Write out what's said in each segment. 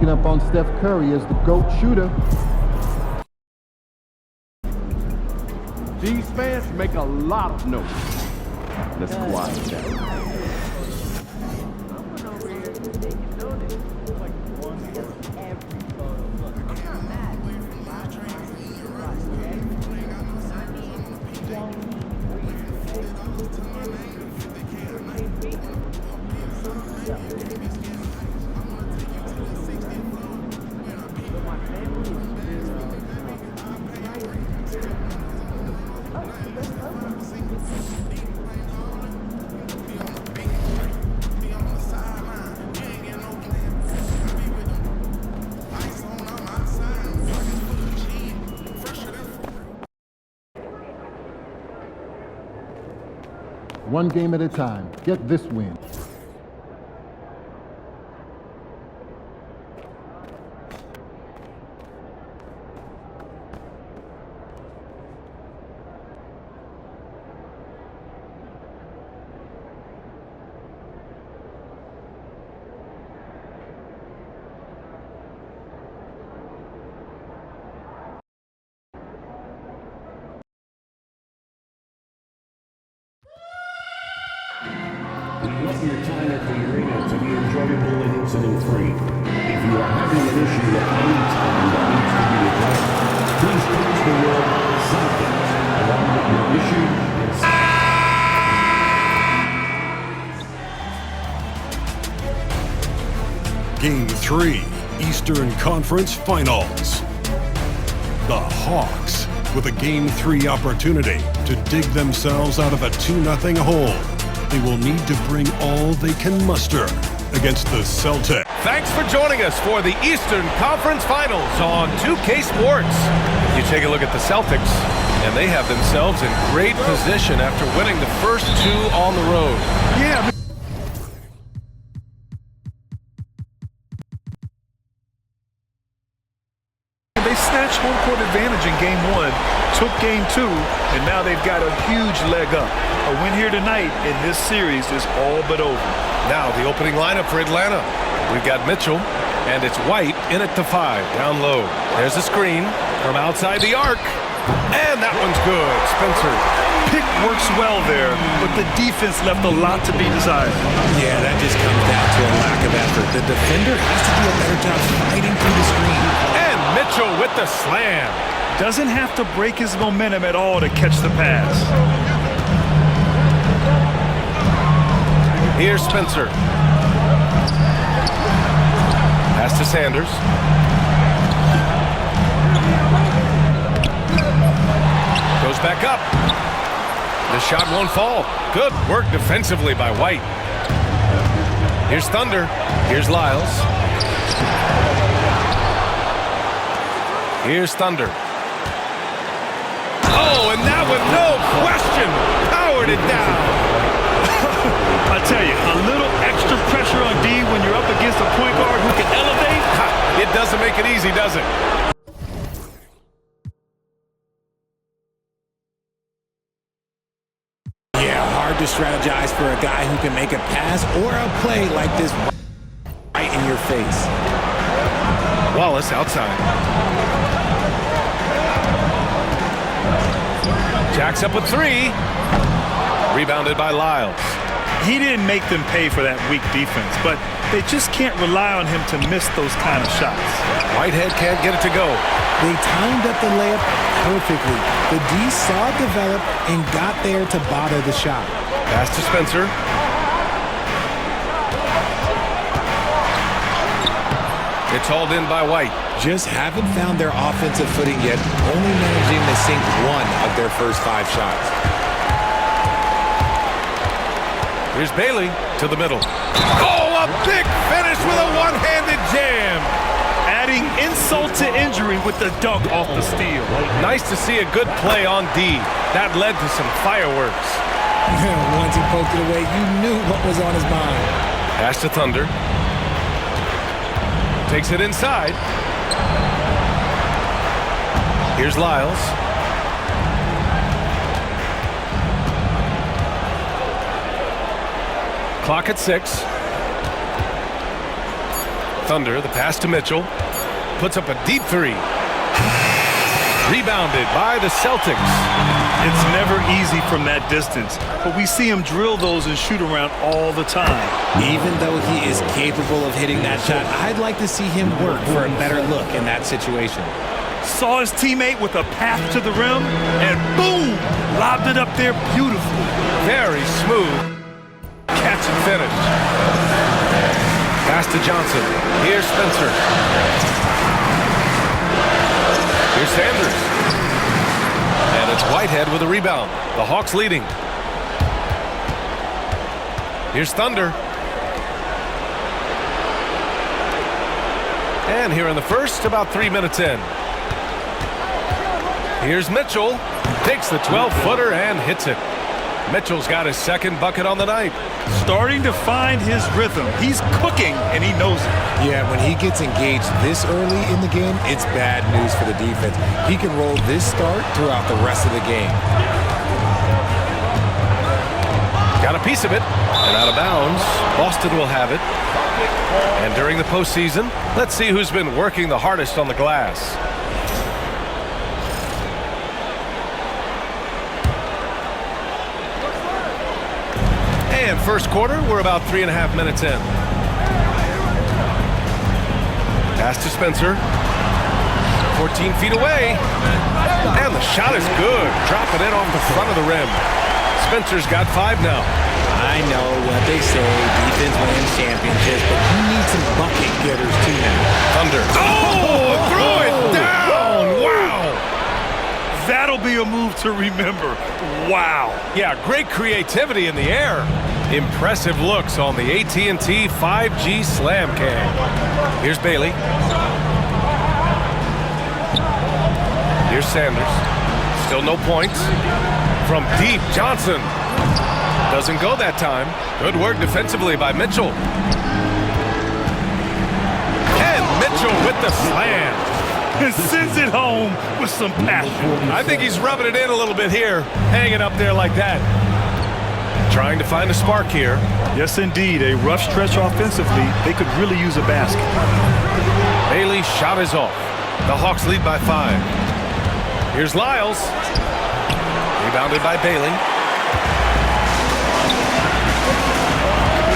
Up on Steph Curry as the GOAT shooter. These fans make a lot of noise. Let's quiet down. One game at a time. Get this win. Want your time at the arena to be enjoyable in incident free. If you are having an issue at any time that needs to be addressed, please text the word "Celtics" along with your issue and Game 3, Eastern Conference Finals. The Hawks with a Game 3 opportunity to dig themselves out of a 2-0 hole. They will need to bring all they can muster against the Celtics. Thanks for joining us for the Eastern Conference Finals on 2K Sports. You take a look at the Celtics, and they have themselves in great position after winning the first two on the road. Yeah. They snatched home court advantage in game one, took game two, and now they've got a huge leg up. A win here tonight in this series is all but over. Now the opening lineup for Atlanta. We've got Mitchell, and it's White in at the 5, down low. There's a screen from outside the arc, and that one's good. Spencer. Pick works well there, but the defense left a lot to be desired. Yeah, that just comes down to a lack of effort. The defender has to do a better job fighting through the screen. And Mitchell with the slam. Doesn't have to break his momentum at all to catch the pass. Here's Spencer. Pass to Sanders. Goes back up. The shot won't fall. Good work defensively by White. Here's Thunder. Here's Lyles. Here's Thunder. Oh, and that one, no question, powered it down. I tell you, a little extra pressure on D when you're up against a point guard who can elevate. It doesn't make it easy, does it? Yeah, hard to strategize for a guy who can make a pass or a play like this right in your face. Wallace outside. Jacks up with 3. Rebounded by Lyles. He didn't make them pay for that weak defense, but they just can't rely on him to miss those kind of shots. Whitehead can't get it to go. They timed up the layup perfectly. The D saw it develop and got there to bother the shot. Pass to Spencer. It's hauled in by White. Just haven't found their offensive footing yet, only managing to sink 1 of their first 5 shots. Here's Bailey to the middle. Oh, a big finish with a one-handed jam. Adding insult to injury with the dunk off the steal. Nice to see a good play on D. That led to some fireworks. Once he poked it away, you knew what was on his mind. Pass to Thunder. Takes it inside. Here's Lyles. Clock at 6. Thunder, the pass to Mitchell. Puts up a deep three. Rebounded by the Celtics. It's never easy from that distance, but we see him drill those and shoot around all the time. Even though he is capable of hitting that shot, I'd like to see him work for a better look in that situation. Saw his teammate with a path to the rim, and boom! Lobbed it up there beautifully. Very smooth. Catch and finish. Pass to Johnson. Here's Spencer. Here's Sanders. And it's Whitehead with a rebound. The Hawks leading. Here's Thunder. And here in the first, about 3 minutes in. Here's Mitchell. Takes the 12-footer and hits it. Mitchell's got his second bucket on the night. Starting to find his rhythm. He's cooking, and he knows it. Yeah, when he gets engaged this early in the game, it's bad news for the defense. He can roll this start throughout the rest of the game. Got a piece of it, and out of bounds. Boston will have it. And during the postseason, let's see who's been working the hardest on the glass. And first quarter, we're about 3.5 minutes in. Pass to Spencer. 14 feet away. And the shot is good. Dropping in off the front of the rim. Spencer's got 5 now. I know what they say, defense wins championships, but you need some bucket getters too now. Thunder. Oh, threw it down. Wow. That'll be a move to remember. Wow. Yeah, great creativity in the air. Impressive looks on the AT&T 5G Slam Cam. Here's Bailey. Here's Sanders. Still no points. From deep, Johnson. Doesn't go that time. Good work defensively by Mitchell. And Mitchell with the slam. And sends it home with some passion. I think he's rubbing it in a little bit here. Hanging up there like that. Trying to find a spark here. Yes, indeed. A rough stretch offensively. They could really use a basket. Bailey's shot is off. The Hawks lead by 5. Here's Lyles. Rebounded by Bailey.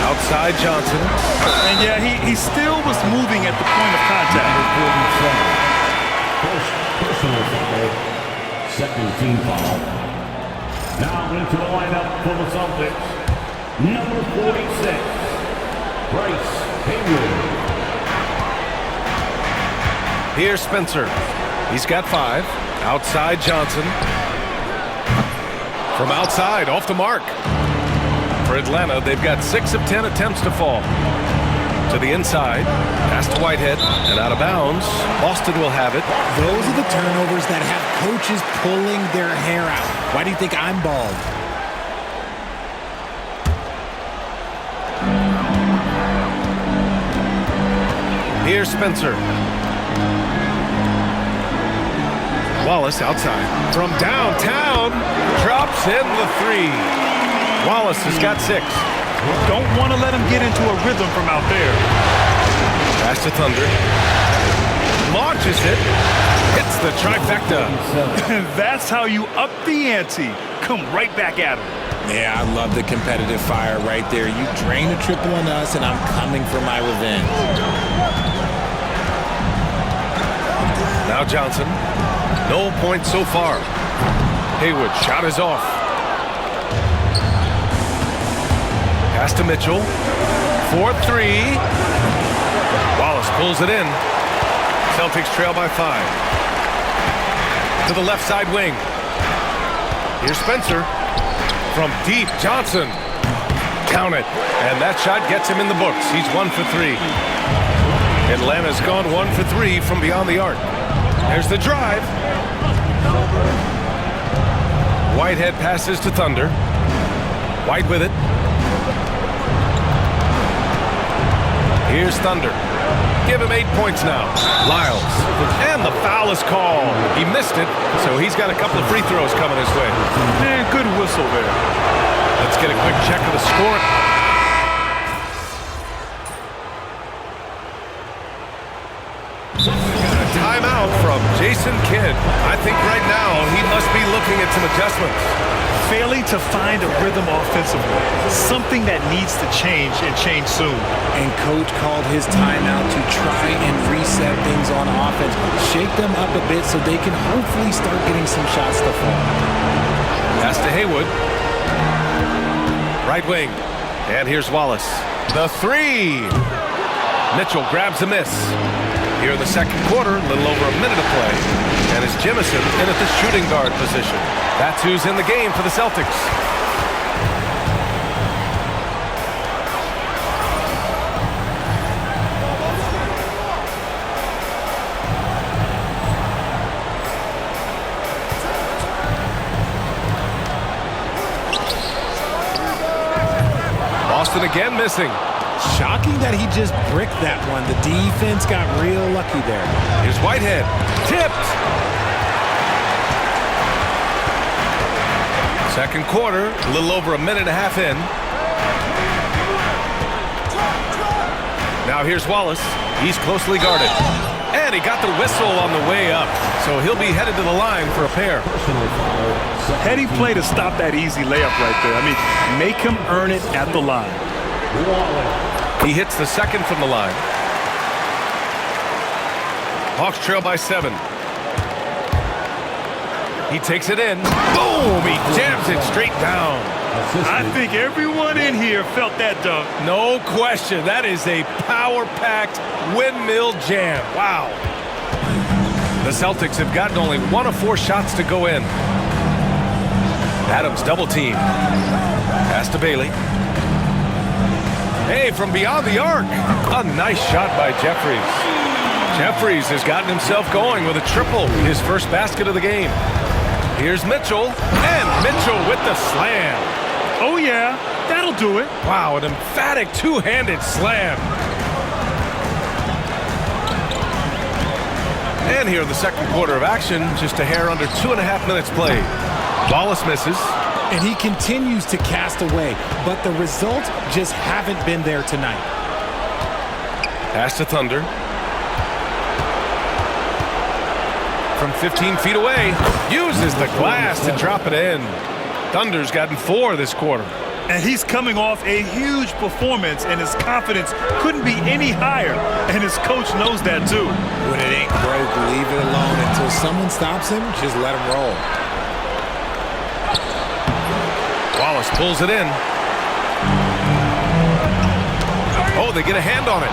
Outside Johnson. And yeah, he still was moving at the point of contact. First personal foul. Second team foul. Now into the lineup for the Celtics. Number 46, Bryce Hayward. Here's Spencer. He's got 5. Outside Johnson. From outside, off the mark. For Atlanta, they've got 6 of 10 attempts to fall. To the inside, pass to Whitehead, and out of bounds. Boston will have it. Those are the turnovers that have coaches pulling their hair out. Why do you think I'm bald? Here's Spencer. Wallace outside. From downtown, drops in the 3. Wallace has got 6. Don't want to let him get into a rhythm from out there. Pass to Thunder. Launches it. Hits the trifecta. That's how you up the ante. Come right back at him. Yeah, I love the competitive fire right there. You drain a triple on us, and I'm coming for my revenge. Now Johnson. No points so far. Hayward, shot is off. Pass to Mitchell. 4-3. Wallace pulls it in. Celtics trail by 5. To the left side wing. Here's Spencer. From deep, Johnson. Count it. And that shot gets him in the books. He's 1 for 3. Atlanta's gone 1 for 3 from beyond the arc. There's the drive. Whitehead passes to Thunder. White with it. Here's Thunder. Give him 8 points now. Lyles. And the foul is called. He missed it, so he's got a couple of free throws coming his way. Man, good whistle there. Let's get a quick check of the score. timeout from Jason Kidd. I think right now he must be looking at some adjustments. Failing to find a rhythm offensively. Something that needs to change and change soon. And coach called his timeout to try and reset things on offense. Shake them up a bit so they can hopefully start getting some shots to fall. Pass to Haywood. Right wing. And here's Wallace. The three. Mitchell grabs a miss. Here in the second quarter, a little over a minute to play. And it's Jemison in at the shooting guard position. That's who's in the game for the Celtics. Boston again missing. Shocking that he just bricked that one. The defense got real lucky there. Here's Whitehead. Tipped. Second quarter, a little over a minute and a half in. Now here's Wallace. He's closely guarded. And he got the whistle on the way up. So he'll be headed to the line for a pair. Heady play to stop that easy layup right there. I mean, make him earn it at the line. He hits the second from the line. Hawks trail by 7. He takes it in. Boom! He jams it straight down. I think everyone in here felt that dunk. No question. That is a power-packed windmill jam. Wow. The Celtics have gotten only 1 of 4 shots to go in. Adams double team. Pass to Bailey. Hey, from beyond the arc. A nice shot by Jeffries. Jeffries has gotten himself going with a triple. His first basket of the game. Here's Mitchell. And Mitchell with the slam. Oh, yeah. That'll do it. Wow, an emphatic two-handed slam. And here in the second quarter of action, just a hair under 2.5 minutes played. Wallace misses. And he continues to cast away, but the results just haven't been there tonight. Pass to Thunder. From 15 feet away, uses the glass to drop it in. Thunder's gotten 4 this quarter. And he's coming off a huge performance, and his confidence couldn't be any higher. And his coach knows that, too. When it ain't broke, leave it alone. Until someone stops him, just let him roll. Wallace pulls it in. Oh, they get a hand on it.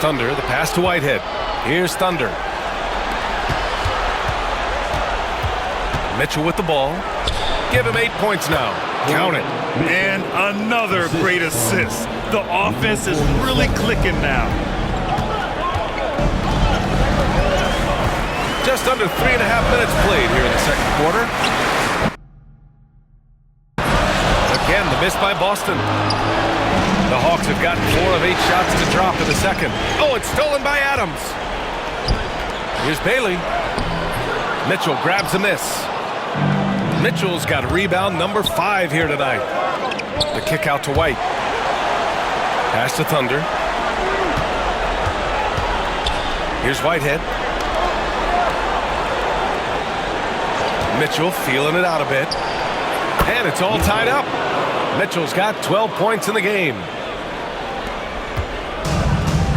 Thunder, the pass to Whitehead. Here's Thunder. Mitchell with the ball. Give him 8 points now. Count it. And another great assist. The offense is really clicking now. Just under 3.5 minutes played here in the second quarter. Again, the miss by Boston. The Hawks have gotten 4 of 8 shots to drop in the second. Oh, it's stolen by Adams. Here's Bailey. Mitchell grabs a miss. Mitchell's got rebound number 5 here tonight. The kick out to White. Pass to Thunder. Here's Whitehead. Mitchell feeling it out a bit. And it's all tied up. Mitchell's got 12 points in the game.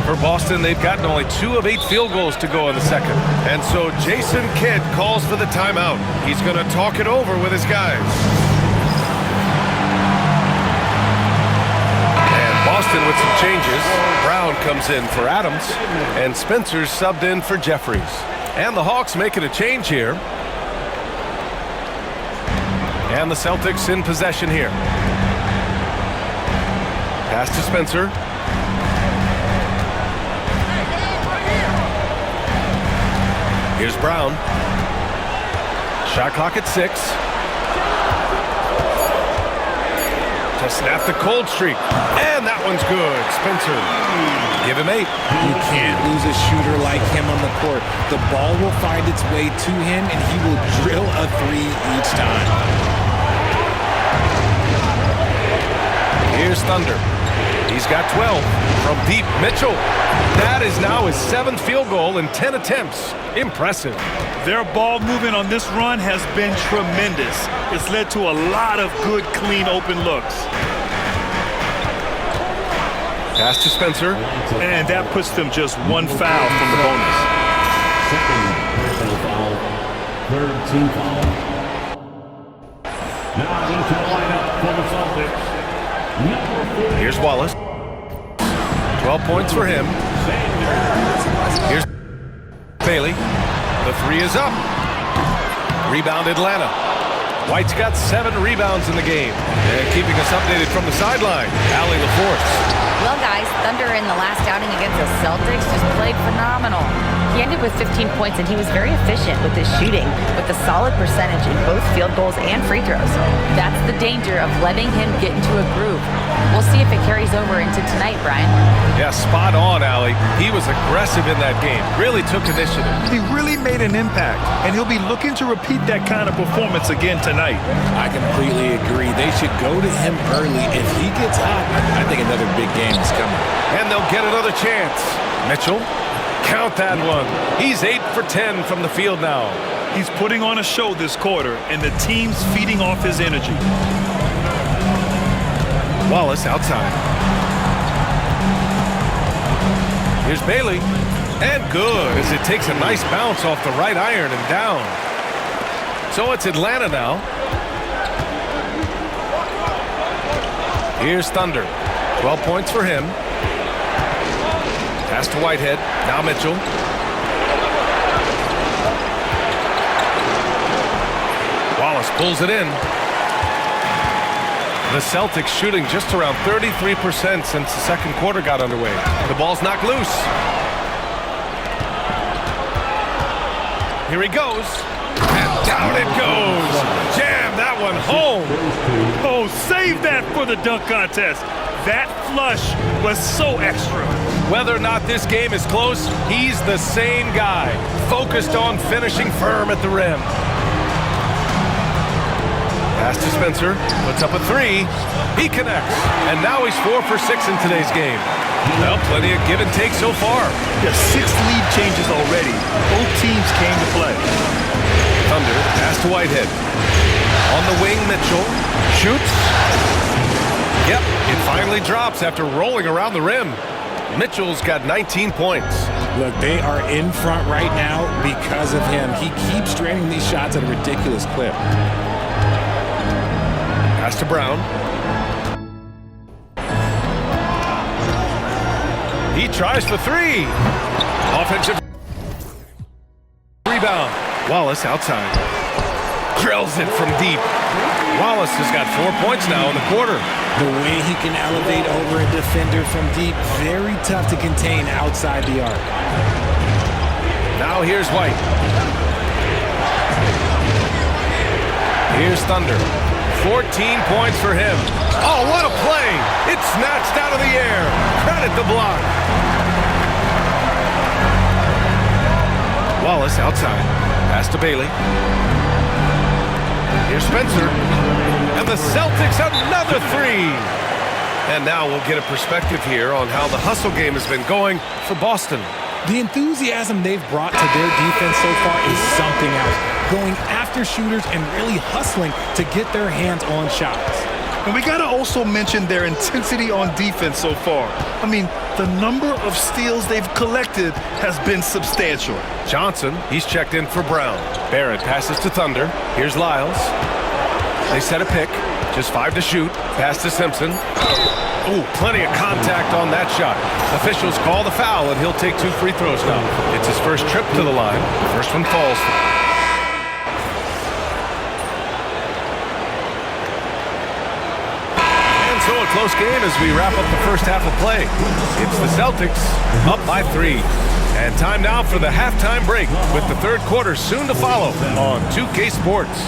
For Boston, they've gotten only 2 of 8 field goals to go in the second. And so Jason Kidd calls for the timeout. He's going to talk it over with his guys. And Boston with some changes. Brown comes in for Adams. And Spencer's subbed in for Jeffries. And the Hawks making a change here. And the Celtics in possession here. Pass to Spencer. Here's Brown. Shot clock at 6. To snap the cold streak. And that one's good. Spencer. Give him 8. You can't lose a shooter like him on the court. The ball will find its way to him, and he will drill a 3 each time. Here's Thunder. He's got 12 from deep. Mitchell. That is now his 7th field goal in 10 attempts. Impressive. Their ball movement on this run has been tremendous. It's led to a lot of good, clean, open looks. Pass to Spencer. And that puts them just one foul from the bonus. Second personal foul. Third team foul. Now into the lineup for the Celtics. Number 4. Here's Wallace. 12 points for him. Here's Bailey. The 3 is up. Rebound Atlanta. White's got 7 rebounds in the game. And keeping us updated from the sideline, Allie LaForce. Well, guys, Thunder in the last outing against the Celtics just played phenomenal. He ended with 15 points, and he was very efficient with his shooting, with a solid percentage in both field goals and free throws. That's the danger of letting him get into a groove. We'll see if it carries over into tonight, Brian. Yeah, spot on, Allie. He was aggressive in that game. Really took initiative. He really made an impact, and he'll be looking to repeat that kind of performance again tonight. I completely agree. They should go to him early. If he gets hot, I think another big game is coming. And they'll get another chance. Mitchell, count that one. He's 8 for 10 from the field now. He's putting on a show this quarter, and the team's feeding off his energy. Wallace outside. Here's Bailey. And good, as it takes a nice bounce off the right iron and down. So it's Atlanta now. Here's Thunder. 12 points for him. Pass to Whitehead. Now Mitchell. Wallace pulls it in. The Celtics shooting just around 33% since the second quarter got underway. The ball's knocked loose. Here he goes. And down it goes. Jam that one home. Oh, save that for the dunk contest. That flush was so extra. Whether or not this game is close, he's the same guy, focused on finishing firm at the rim. Pass to Spencer, puts up a 3. He connects, and now he's 4 for 6 in today's game. Well, plenty of give and take so far. Yeah, 6 lead changes already. Both teams came to play. Thunder, pass to Whitehead. On the wing, Mitchell shoots. Yep, it finally drops after rolling around the rim. Mitchell's got 19 points. Look, they are in front right now because of him. He keeps draining these shots at a ridiculous clip. Pass to Brown. He tries for 3. Offensive rebound. Wallace outside. Drills it from deep. Wallace has got 4 points now in the quarter. The way he can elevate over a defender from deep, very tough to contain outside the arc. Now here's White. Here's Thunder. 14 points for him. Oh, what a play! It's snatched out of the air. Credit the block. Wallace outside. Pass to Bailey. Here's Spencer. And the Celtics another 3. And now we'll get a perspective here on how the hustle game has been going for Boston. The enthusiasm they've brought to their defense so far is something else. Going after shooters and really hustling to get their hands on shots. And we got to also mention their intensity on defense so far. I mean, the number of steals they've collected has been substantial. Johnson, he's checked in for Brown. Barrett passes to Thunder. Here's Lyles. They set a pick. Just 5 to shoot. Pass to Simpson. Ooh, plenty of contact on that shot. Officials call the foul, and he'll take 2 free throws now. It's his first trip to the line. First one falls. And so a close game as we wrap up the first half of play. It's the Celtics up by 3. And time now for the halftime break, with the third quarter soon to follow on 2K Sports.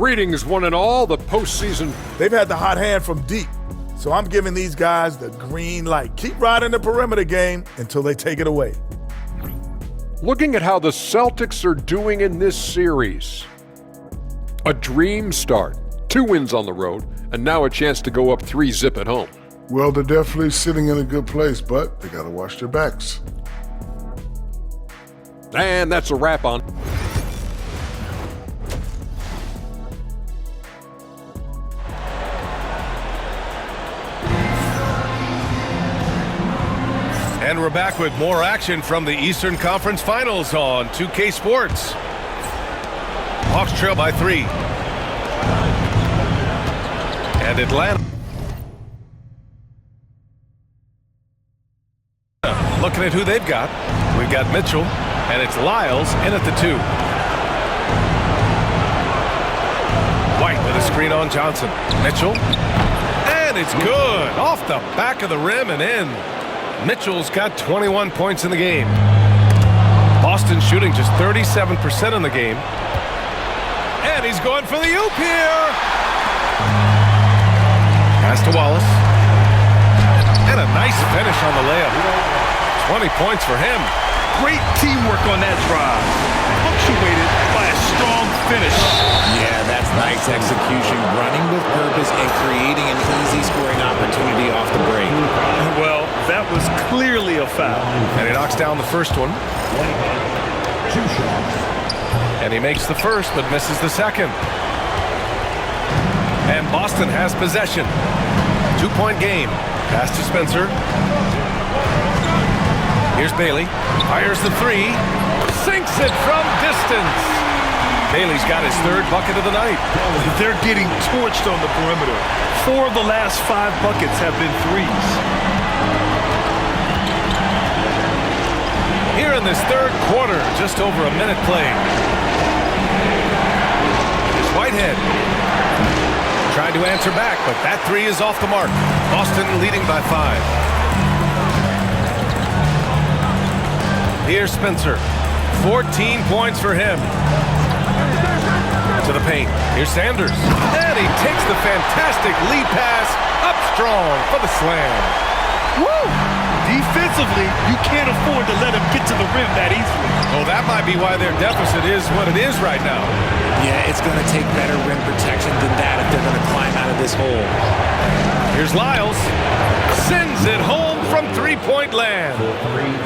Greetings, one and all. The postseason. They've had the hot hand from deep. So I'm giving these guys the green light. Keep riding the perimeter game until they take it away. Looking at how the Celtics are doing in this series. A dream start. 2 wins on the road, and now a chance to go up 3-zip at home. Well, they're definitely sitting in a good place, but they got to watch their backs. And that's a wrap on. And we're back with more action from the Eastern Conference Finals on 2K Sports. Hawks trail by 3. And Atlanta. Looking at who they've got. We've got Mitchell, and it's Lyles in at the 2. White with a screen on Johnson. Mitchell. And it's good. Off the back of the rim and in. Mitchell's got 21 points in the game. Boston shooting just 37% in the game. And he's going for the oop here. Pass to Wallace. And a nice finish on the layup. 20 points for him. Great teamwork on that drive. Punctuated by a strong finish. Yeah, that's nice execution, running with purpose and creating an easy scoring opportunity off the break. Well, that was clearly a foul. And he knocks down the first one. And he makes the first, but misses the second. And Boston has possession. 2-point game. Pass to Spencer. Here's Bailey. Fires the 3. Sinks it from distance. Bailey's got his 3rd bucket of the night. They're getting torched on the perimeter. 4 of the last 5 buckets have been threes. Here in this 3rd quarter, just over a minute played. Here's Whitehead. Trying to answer back, but that 3 is off the mark. Boston leading by 5. Here's Spencer. 14 points for him. To the paint. Here's Sanders. And he takes the fantastic lead pass up strong for the slam. Woo! Defensively, you can't afford to let him get to the rim that easily. Oh, that might be why their deficit is what it is right now. Yeah, it's going to take better rim protection than that if they're going to climb out of this hole. Here's Lyles. Sends it home from 3-point land.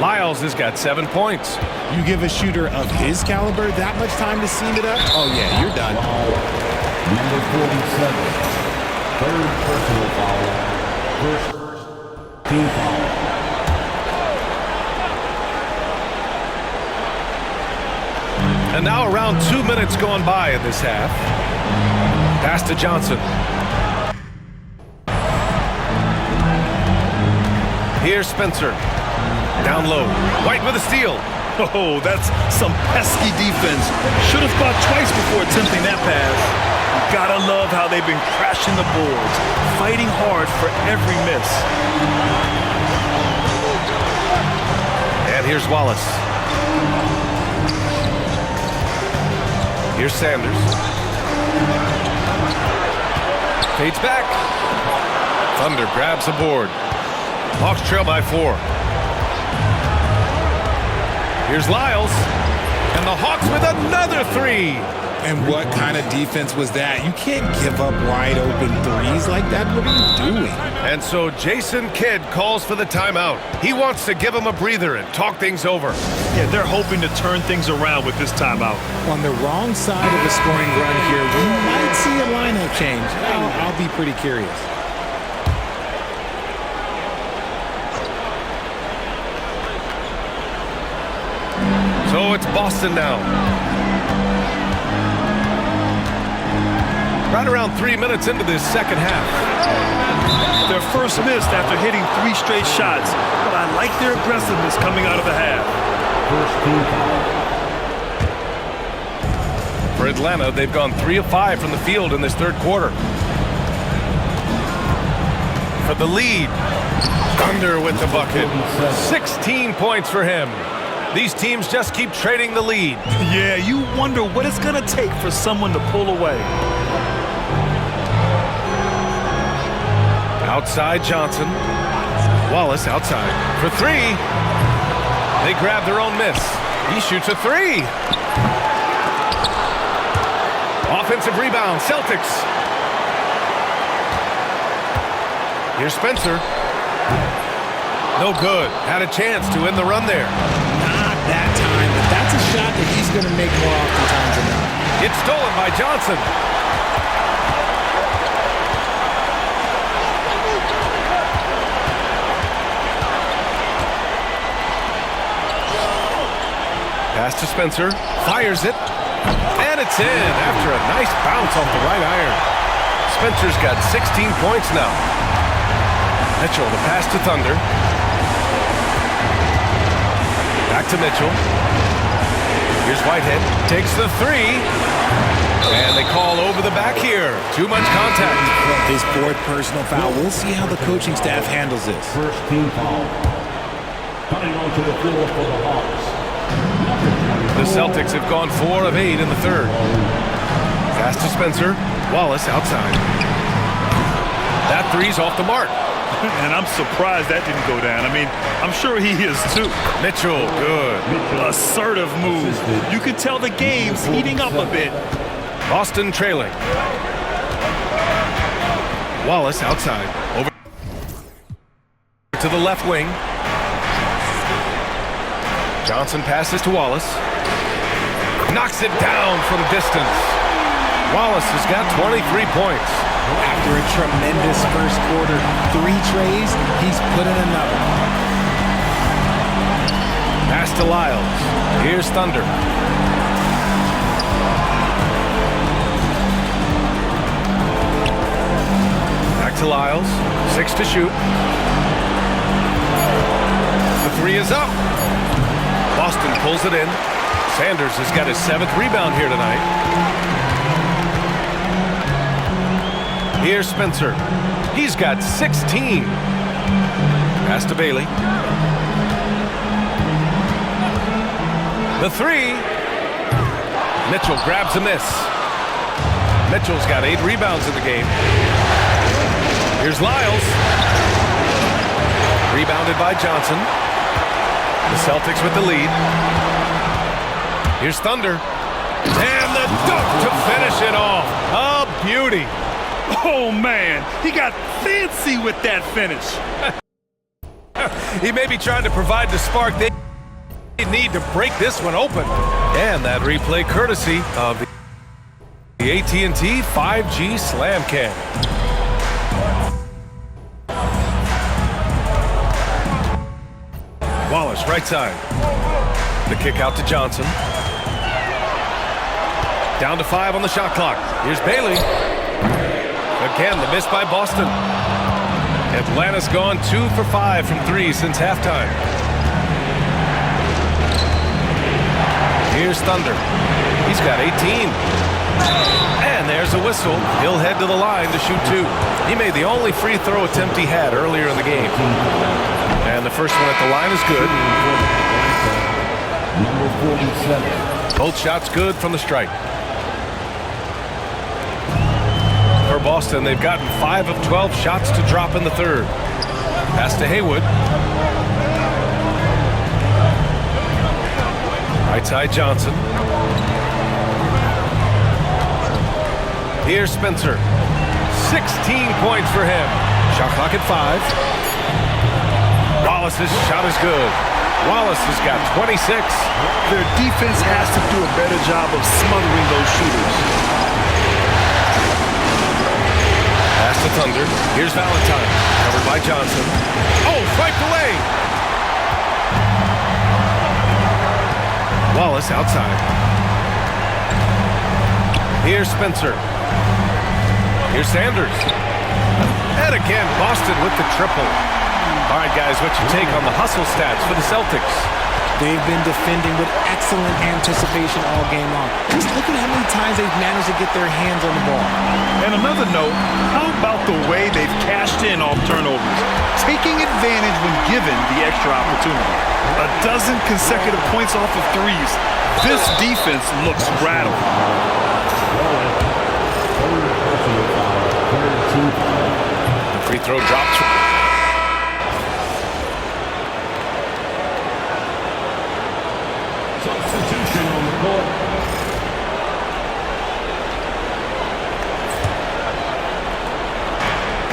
Lyles has got 7 points. You give a shooter of his caliber that much time to seam it up? Oh, yeah, you're done. Number 47. 3rd personal foul. First team foul. And now around 2 minutes gone by in this half. Pass to Johnson. Here's Spencer. Down low. White with a steal. Oh, that's some pesky defense. Should have thought twice before attempting that pass. You gotta love how they've been crashing the boards, fighting hard for every miss. And here's Wallace. Here's Sanders. Fades back. Thunder grabs the board. Hawks trail by 4. Here's Lyles. And the Hawks with another 3. And what kind of defense was that? You can't give up wide open threes like that. What are you doing? And so Jason Kidd calls for the timeout. He wants to give him a breather and talk things over. Yeah, they're hoping to turn things around with this timeout. On the wrong side of a scoring run here, we might see a lineup change. I'll be pretty curious. So it's Boston now. Right around 3 minutes into this second half. Their first missed after hitting 3 straight shots, but I like their aggressiveness coming out of the half. For Atlanta, they've gone 3 of 5 from the field in this 3rd quarter. For the lead, Thunder with the bucket. 16 points for him. These teams just keep trading the lead. Yeah, you wonder what it's going to take for someone to pull away. Outside Johnson. Wallace outside for three. They grab their own miss. He shoots a three. Offensive rebound, Celtics. Here's Spencer. No good. Had a chance to end the run there. Not that time, but that's a shot that he's going to make more oftentimes than not. It's stolen by Johnson. Pass to Spencer. Fires it. And it's in after a nice bounce off the right iron. Spencer's got 16 points now. Mitchell, the pass to Thunder. Back to Mitchell. Here's Whitehead. Takes the three. And they call over the back here. Too much contact. His fourth personal foul. We'll see how the coaching staff handles this. First team foul. Coming onto the floor for the Hawks. The Celtics have gone 4 of 8 in the third. Pass to Spencer. Wallace outside. That three's off the mark. And I'm surprised that didn't go down. I mean, I'm sure he is too. Mitchell, good. Assertive move. You can tell the game's heating up a bit. Boston trailing. Wallace outside. Over to the left wing. Johnson passes to Wallace. Knocks it down from distance. Wallace has got 23 points. After a tremendous first quarter, 3 trays, he's put in another. Pass to Lyles. Here's Thunder. Back to Lyles. 6 to shoot. The three is up. Boston pulls it in. Sanders has got his 7th rebound here tonight. Here's Spencer. He's got 16. Pass to Bailey. The three. Mitchell grabs a miss. Mitchell's got 8 rebounds in the game. Here's Lyles. Rebounded by Johnson. The Celtics with the lead. Here's Thunder. And the dunk to finish it off. A beauty. Oh, man. He got fancy with that finish. He may be trying to provide the spark they need to break this one open. And that replay courtesy of the AT&T 5G Slam Cam. Wallace, right side. The kick out to Johnson. Down to 5 on the shot clock. Here's Bailey. Again, the miss by Boston. Atlanta's gone 2 for 5 from 3 since halftime. Here's Thunder. He's got 18. And there's a whistle. He'll head to the line to shoot 2. He made the only free throw attempt he had earlier in the game. And the first one at the line is good. Number 47. Both shots good from the stripe. For Boston, they've gotten 5 of 12 shots to drop in the third. Pass to Haywood. Right side Johnson. Here's Spencer. 16 points for him. Shot clock at 5. Wallace's shot is good. Wallace has got 26. Their defense has to do a better job of smothering those shooters. Pass to Thunder. Here's Valentine. Covered by Johnson. Oh, swiped away. Wallace outside. Here's Spencer. Here's Sanders. And again, Boston with the triple. All right, guys, what's your take on the hustle stats for the Celtics? They've been defending with excellent anticipation all game long. Just look at how many times they've managed to get their hands on the ball. And another note, how about the way they've cashed in off turnovers? Taking advantage when given the extra opportunity. 12 consecutive points off of threes. This defense looks rattled. The free Free throw dropped. Substitution on the court.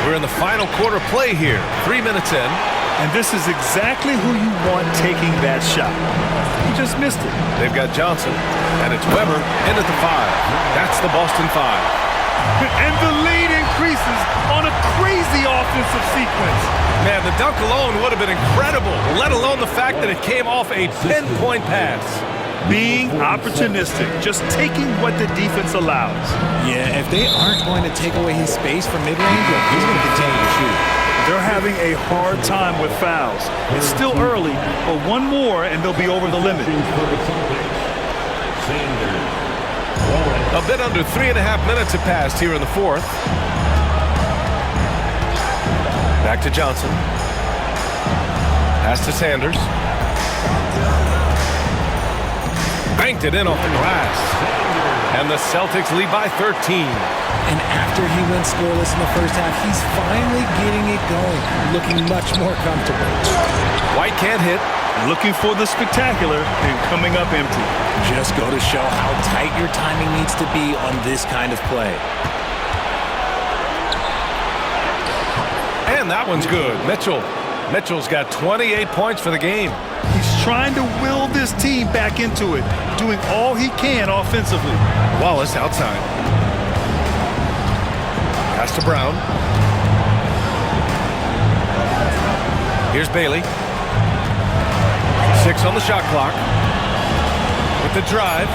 We're in the final quarter play here. 3 minutes in. And this is exactly who you want taking that shot. He just missed it. They've got Johnson, and it's Weber in at the 5. That's the Boston 5. And the lead increases on a crazy offensive sequence. Man, the dunk alone would have been incredible, let alone the fact that it came off a pinpoint pass. Being opportunistic, just taking what the defense allows. Yeah, if they aren't going to take away his space from mid-range, he's going to continue to shoot. They're having a hard time with fouls. It's still early, but one more and they'll be over the limit. A bit under 3.5 minutes have passed here in the fourth. Back to Johnson. Pass to Sanders. Banked it in off the glass. And the Celtics lead by 13. And after he went scoreless in the first half, he's finally getting it going, looking much more comfortable. White can't hit. Looking for the spectacular and coming up empty. Just go to show how tight your timing needs to be on this kind of play. And that one's good. Mitchell's got 28 points for the game. He's trying to will this team back into it, doing all he can offensively. Wallace outside. Pass to Brown. Here's Bailey. 6 on the shot clock. With the drive.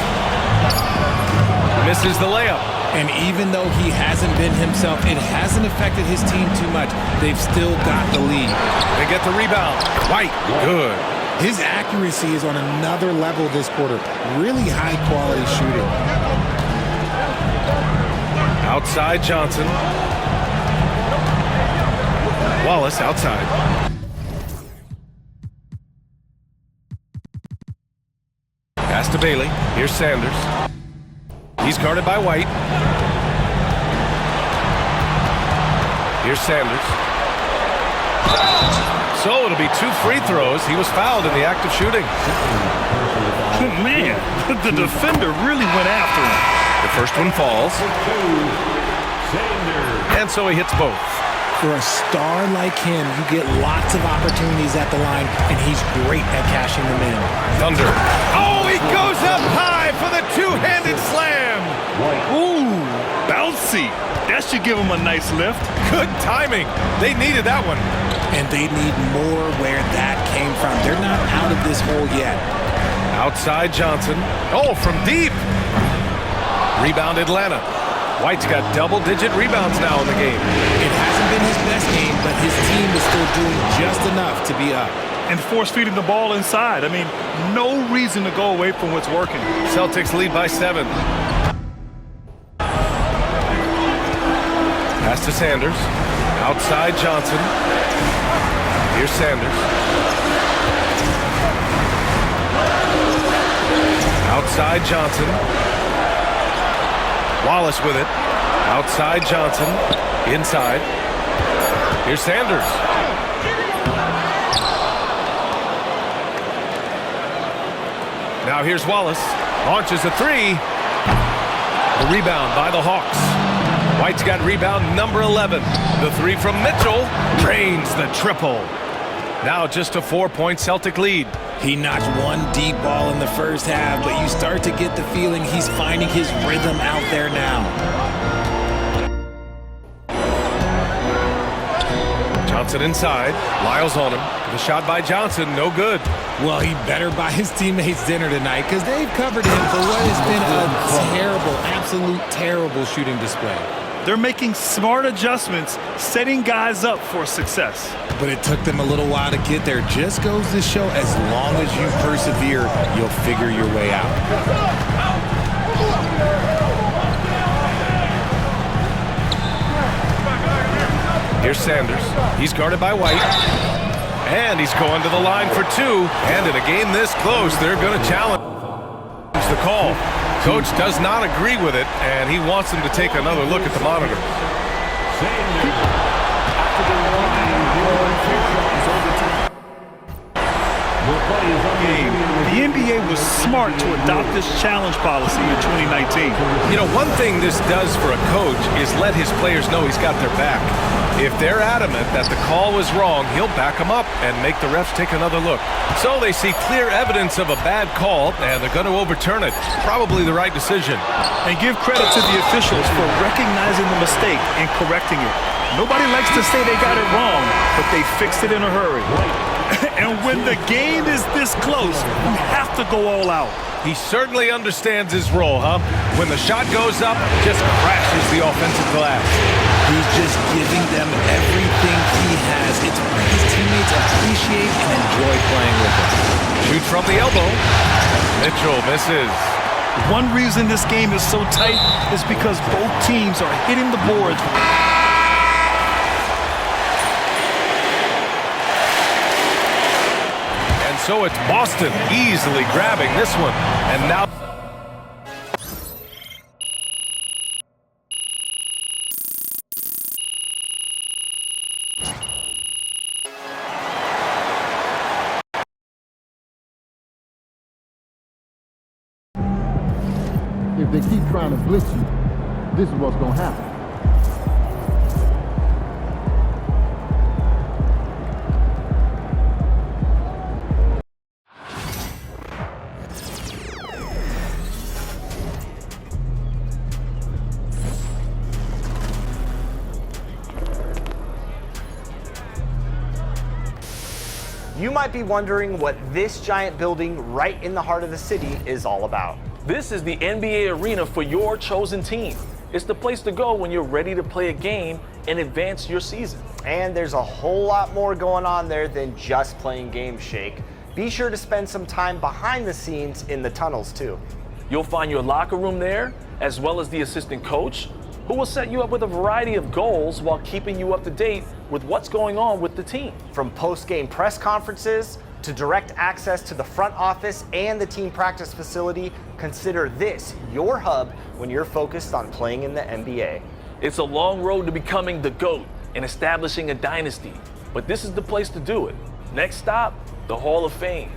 Misses the layup. And even though he hasn't been himself, it hasn't affected his team too much. They've still got the lead. They get the rebound. White, good. His accuracy is on another level this quarter. Really high quality shooting. Outside Johnson. Wallace outside. Pass to Bailey. Here's Sanders. He's guarded by White. Here's Sanders. So it'll be 2 free throws. He was fouled in the act of shooting. Man, the defender really went after him. The first one falls. And so he hits both. For a star like him, you get lots of opportunities at the line, and he's great at cashing them in. Thunder. Oh, he goes up high for the two-handed slam. Ooh, bouncy. That should give him a nice lift. Good timing. They needed that one. And they need more where that came from. They're not out of this hole yet. Outside Johnson. Oh, from deep. Rebound Atlanta. White's got double-digit rebounds now in the game. It hasn't been his best game, but his team is still doing just enough to be up. And force-feeding the ball inside. I mean, no reason to go away from what's working. Celtics lead by 7. Pass to Sanders. Outside Johnson. Here's Sanders. Outside Johnson. Wallace with it. Outside Johnson. Inside. Here's Sanders. Now here's Wallace. Launches a 3. The rebound by the Hawks. White's got rebound number 11. The 3 from Mitchell drains the triple. Now just a 4-point Celtic lead. He notched one deep ball in the first half, but you start to get the feeling he's finding his rhythm out there now. Johnson inside. Lyles on him. The shot by Johnson, no good. Well, he better buy his teammates dinner tonight because they've covered him for what has been a terrible, absolute terrible shooting display. They're making smart adjustments, setting guys up for success. But it took them a little while to get there. Just goes to show as long as you persevere, you'll figure your way out. Here's Sanders. He's guarded by White. And he's going to the line for 2. And in a game this close, they're going to challenge the call. Coach does not agree with it, and he wants him to take another look at the monitor. smart to adopt this challenge policy in 2019. You know, one thing this does for a coach is let his players know he's got their back. If they're adamant that the call was wrong, he'll back them up and make the refs take another look. So they see clear evidence of a bad call, and they're going to overturn it. Probably the right decision. And give credit to the officials for recognizing the mistake and correcting it. Nobody likes to say they got it wrong, but they fixed it in a hurry. And when the game is this close, you have to go all out. He certainly understands his role, huh? When the shot goes up, just crashes the offensive glass. He's just giving them everything he has. It's what his teammates appreciate and enjoy playing with him. Shoots from the elbow. Mitchell misses. One reason this game is so tight is because both teams are hitting the boards. So it's Boston easily grabbing this one. And now If they keep trying to blitz you, this is what's going to happen. You might be wondering what this giant building right in the heart of the city is all about. This is the NBA arena for your chosen team. It's the place to go when you're ready to play a game and advance your season. And there's a whole lot more going on there than just playing games, Shake. Be sure to spend some time behind the scenes in the tunnels too. You'll find your locker room there, as well as the assistant coach, who will set you up with a variety of goals while keeping you up to date with what's going on with the team. From post-game press conferences to direct access to the front office and the team practice facility, consider this your hub when you're focused on playing in the NBA. It's a long road to becoming the GOAT and establishing a dynasty, but this is the place to do it. Next stop, the Hall of Fame.